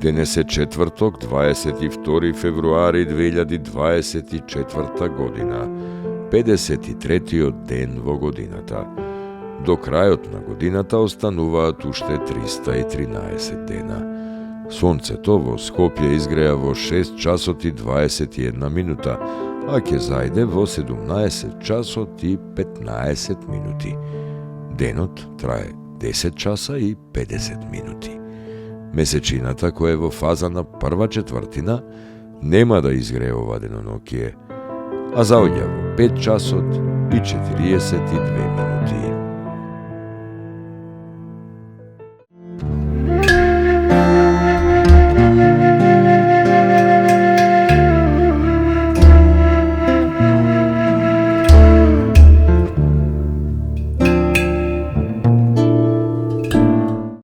Денес е четврток, 22 февруари 2024 година, 53-тиот ден во годината. До крајот на годината остануваат уште 313 дена. Сонцето во Скопје изгреа во 6 часот и 21 минута, а ќе зајде во 17 часот и 15 минути. Денот трае 10 часа и 50 минути. Месечината, која е во фаза на прва четвртина, нема да изгрее ова денонокие, а заоѓа во 5 часот и 42 минути.